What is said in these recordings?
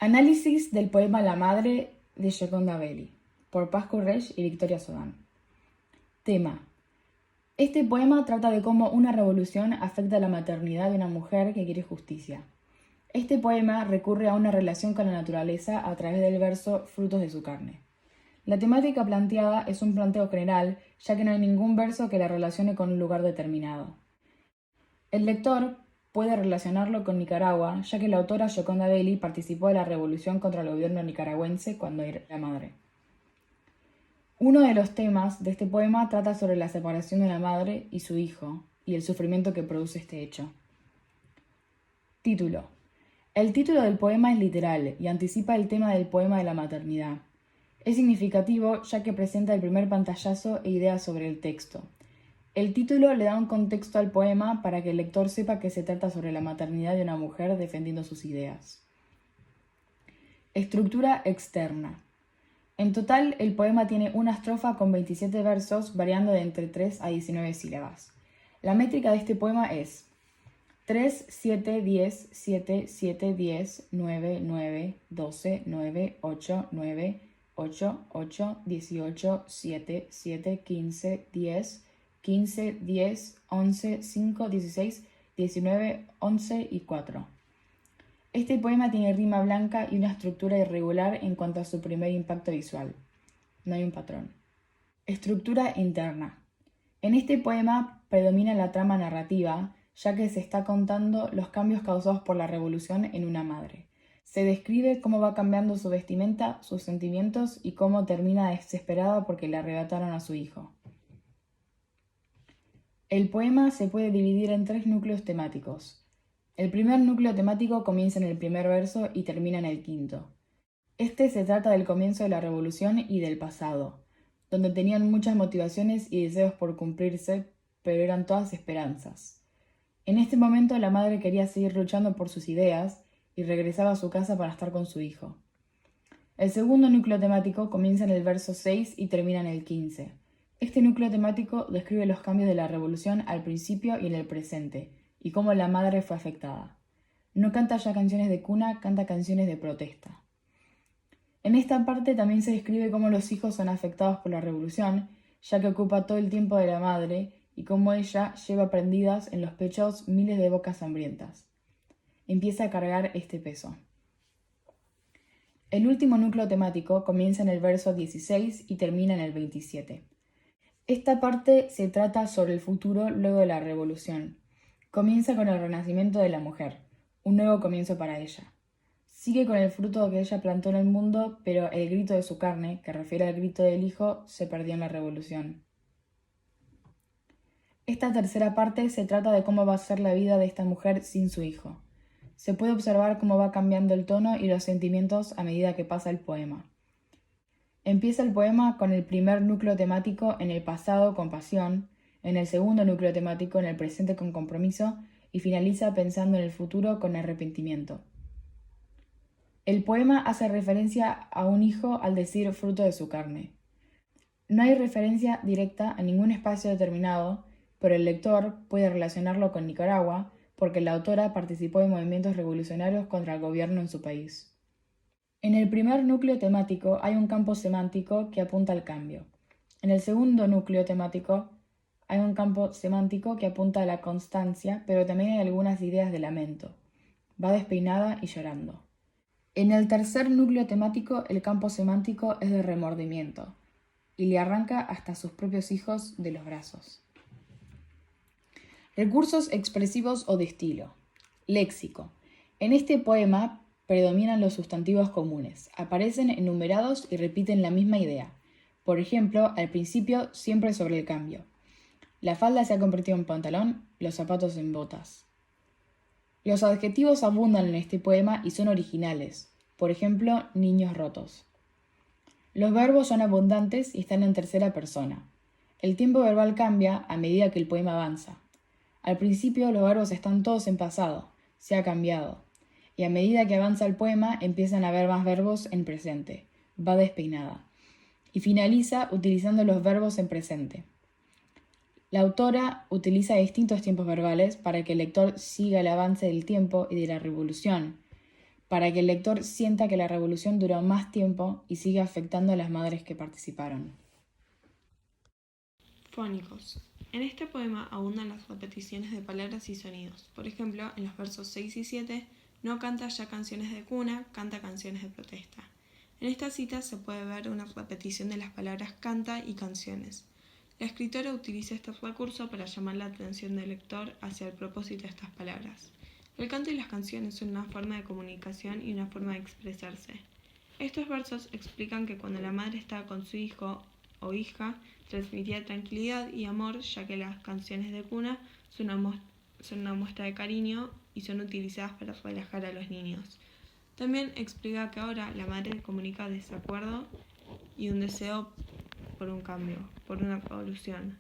Análisis del poema La Madre de Gioconda Belli, por Paz Correix y Victoria Sodán. Tema. Este poema trata de cómo una revolución afecta a la maternidad de una mujer que quiere justicia. Este poema recurre a una relación con la naturaleza a través del verso Frutos de su carne. La temática planteada es un planteo general, ya que no hay ningún verso que la relacione con un lugar determinado. El lector puede relacionarlo con Nicaragua, ya que la autora Gioconda Belli participó de la revolución contra el gobierno nicaragüense cuando era madre. Uno de los temas de este poema trata sobre la separación de la madre y su hijo, y el sufrimiento que produce este hecho. Título. El título del poema es literal y anticipa el tema del poema de la maternidad. Es significativo ya que presenta el primer pantallazo e ideas sobre el texto. El título le da un contexto al poema para que el lector sepa que se trata sobre la maternidad de una mujer defendiendo sus ideas. Estructura externa. En total, el poema tiene una estrofa con 27 versos, variando de entre 3 a 19 sílabas. La métrica de este poema es 3, 7, 10, 7, 7, 10, 9, 9, 12, 9, 8, 9, 8, 8, 18, 7, 7, 15, 10, 15, 10, 11, 5, 16, 19, 11 y 4. Este poema tiene rima blanca y una estructura irregular en cuanto a su primer impacto visual. No hay un patrón. Estructura interna. En este poema predomina la trama narrativa, ya que se está contando los cambios causados por la revolución en una madre. Se describe cómo va cambiando su vestimenta, sus sentimientos y cómo termina desesperada porque le arrebataron a su hijo. El poema se puede dividir en 3 núcleos temáticos. El primer núcleo temático comienza en el primer verso y termina en el quinto. Este se trata del comienzo de la revolución y del pasado, donde tenían muchas motivaciones y deseos por cumplirse, pero eran todas esperanzas. En este momento la madre quería seguir luchando por sus ideas y regresaba a su casa para estar con su hijo. El segundo núcleo temático comienza en el verso 6 y termina en el 15. Este núcleo temático describe los cambios de la revolución al principio y en el presente, y cómo la madre fue afectada. No canta ya canciones de cuna, canta canciones de protesta. En esta parte también se describe cómo los hijos son afectados por la revolución, ya que ocupa todo el tiempo de la madre, y cómo ella lleva prendidas en los pechos miles de bocas hambrientas. Empieza a cargar este peso. El último núcleo temático comienza en el verso 16 y termina en el 27. Esta parte se trata sobre el futuro luego de la revolución. Comienza con el renacimiento de la mujer, un nuevo comienzo para ella. Sigue con el fruto que ella plantó en el mundo, pero el grito de su carne, que refiere al grito del hijo, se perdió en la revolución. Esta tercera parte se trata de cómo va a ser la vida de esta mujer sin su hijo. Se puede observar cómo va cambiando el tono y los sentimientos a medida que pasa el poema. Empieza el poema con el primer núcleo temático en el pasado con pasión, en el segundo núcleo temático en el presente con compromiso y finaliza pensando en el futuro con arrepentimiento. El poema hace referencia a un hijo al decir fruto de su carne. No hay referencia directa a ningún espacio determinado, pero el lector puede relacionarlo con Nicaragua porque la autora participó en movimientos revolucionarios contra el gobierno en su país. En el primer núcleo temático hay un campo semántico que apunta al cambio. En el segundo núcleo temático hay un campo semántico que apunta a la constancia, pero también hay algunas ideas de lamento. Va despeinada y llorando. En el tercer núcleo temático el campo semántico es de remordimiento y le arranca hasta sus propios hijos de los brazos. Recursos expresivos o de estilo. Léxico. En este poema predominan los sustantivos comunes, aparecen enumerados y repiten la misma idea. Por ejemplo, al principio siempre sobre el cambio. La falda se ha convertido en pantalón, los zapatos en botas. Los adjetivos abundan en este poema y son originales. Por ejemplo, niños rotos. Los verbos son abundantes y están en tercera persona. El tiempo verbal cambia a medida que el poema avanza. Al principio los verbos están todos en pasado, se ha cambiado. Y a medida que avanza el poema empiezan a haber más verbos en presente, va despeinada, y finaliza utilizando los verbos en presente. La autora utiliza distintos tiempos verbales para que el lector siga el avance del tiempo y de la revolución, para que el lector sienta que la revolución duró más tiempo y sigue afectando a las madres que participaron. Fónicos. En este poema abundan las repeticiones de palabras y sonidos. Por ejemplo, en los versos 6 y 7, no canta ya canciones de cuna, canta canciones de protesta. En esta cita se puede ver una repetición de las palabras canta y canciones. La escritora utiliza este recurso para llamar la atención del lector hacia el propósito de estas palabras. El canto y las canciones son una forma de comunicación y una forma de expresarse. Estos versos explican que cuando la madre estaba con su hijo o hija, transmitía tranquilidad y amor, ya que las canciones de cuna son una muestra de cariño y son utilizadas para relajar a los niños. También explica que ahora la madre comunica desacuerdo y un deseo por un cambio, por una revolución.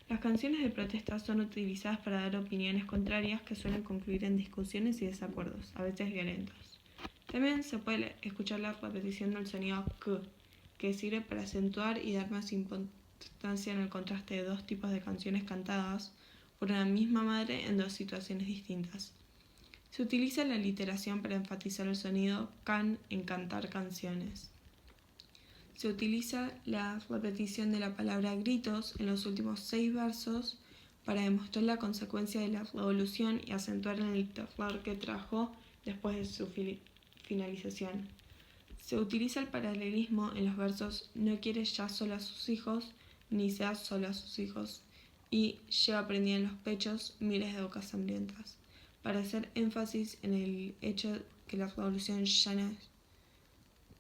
Las canciones de protesta son utilizadas para dar opiniones contrarias que suelen concluir en discusiones y desacuerdos, a veces violentos. También se puede escuchar la repetición del sonido k, que sirve para acentuar y dar más importancia en el contraste de dos tipos de canciones cantadas por una misma madre en dos situaciones distintas. Se utiliza la literación para enfatizar el sonido can en cantar canciones. Se utiliza la repetición de la palabra gritos en los últimos 6 versos para demostrar la consecuencia de la revolución y acentuar el terror que trajo después de su finalización. Se utiliza el paralelismo en los versos no quiere ya solo a sus hijos, ni sea solo a sus hijos, y lleva prendida en los pechos miles de bocas hambrientas, para hacer énfasis en el hecho que la revolución ya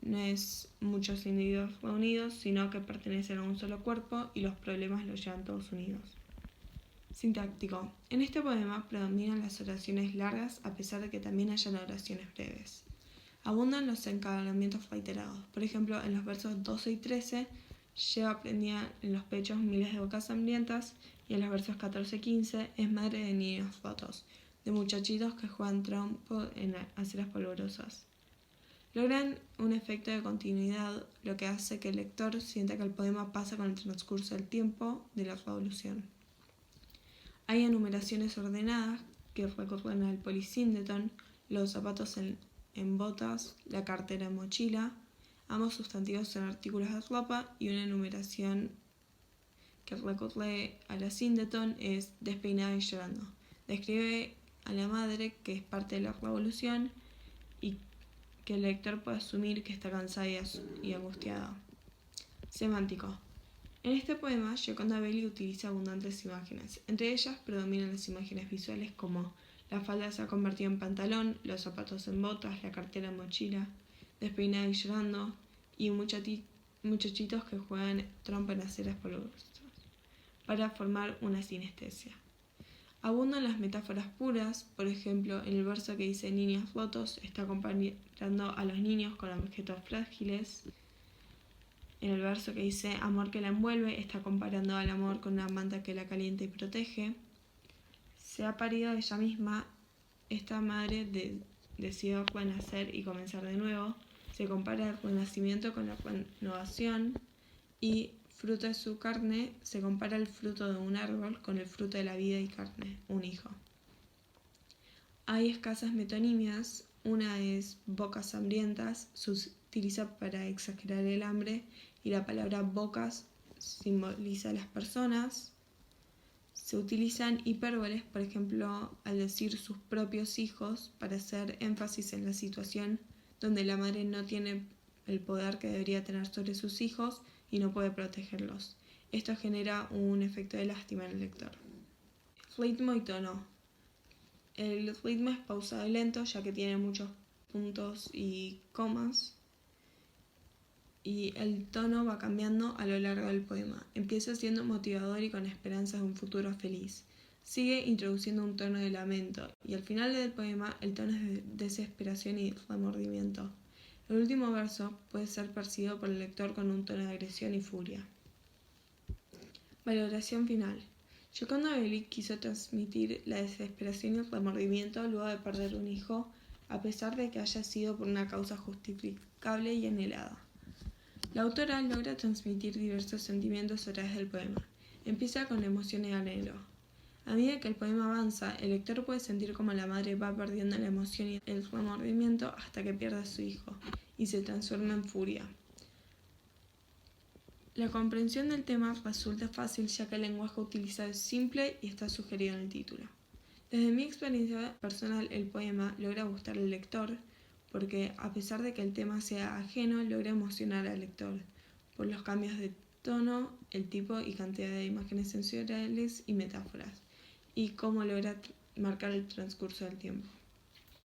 no es muchos individuos reunidos, sino que pertenecen a un solo cuerpo y los problemas los llevan todos unidos. Sintáctico. En este poema predominan las oraciones largas a pesar de que también hayan oraciones breves. Abundan los encadenamientos reiterados. Por ejemplo, en los versos 12 y 13 lleva prendida en los pechos miles de bocas hambrientas y en los versos 14 y 15 es madre de niños rotos, de muchachitos que juegan trompo en aceras polvorosas. Logran un efecto de continuidad, lo que hace que el lector sienta que el poema pasa con el transcurso del tiempo de la revolución. Hay enumeraciones ordenadas que recorren al polysíndeton, los zapatos en botas, la cartera en mochila, ambos sustantivos son artículos de ropa, y una enumeración que recorre a la síndeton es despeinada y llorando. Describe a la madre que es parte de la revolución y que el lector puede asumir que está cansada y angustiada. Semántico. En este poema, Gioconda Belli utiliza abundantes imágenes. Entre ellas predominan las imágenes visuales como la falda se ha convertido en pantalón, los zapatos en botas, la cartera en mochila, despeinada y llorando, y muchachitos que juegan trompa en aceras polvorosas, para formar una sinestesia. Abundan las metáforas puras, por ejemplo, en el verso que dice niños rotos está comparando a los niños con objetos frágiles. En el verso que dice amor que la envuelve está comparando al amor con una manta que la calienta y protege. Se ha parido ella misma, esta madre decidió renacer y comenzar de nuevo. Se compara el renacimiento con la renovación y fruto de su carne, se compara el fruto de un árbol con el fruto de la vida y carne, un hijo. Hay escasas metonimias, una es bocas hambrientas, se utiliza para exagerar el hambre, y la palabra bocas simboliza a las personas. Se utilizan hipérboles, por ejemplo, al decir sus propios hijos, para hacer énfasis en la situación donde la madre no tiene el poder que debería tener sobre sus hijos y no puede protegerlos. Esto genera un efecto de lástima en el lector. Ritmo y tono. El ritmo es pausado y lento, ya que tiene muchos puntos y comas, y el tono va cambiando a lo largo del poema. Empieza siendo motivador y con esperanzas de un futuro feliz. Sigue introduciendo un tono de lamento, y al final del poema el tono es de desesperación y remordimiento. El último verso puede ser percibido por el lector con un tono de agresión y furia. Valoración final. Gioconda Belli quiso transmitir la desesperación y el remordimiento luego de perder un hijo, a pesar de que haya sido por una causa justificable y anhelada. La autora logra transmitir diversos sentimientos a través del poema. Empieza con emoción y anhelo. A medida que el poema avanza, el lector puede sentir cómo la madre va perdiendo la emoción y el remordimiento hasta que pierde a su hijo y se transforma en furia. La comprensión del tema resulta fácil ya que el lenguaje utilizado es simple y está sugerido en el título. Desde mi experiencia personal, el poema logra gustar al lector porque, a pesar de que el tema sea ajeno, logra emocionar al lector por los cambios de tono, el tipo y cantidad de imágenes sensoriales y metáforas, y cómo logra marcar el transcurso del tiempo.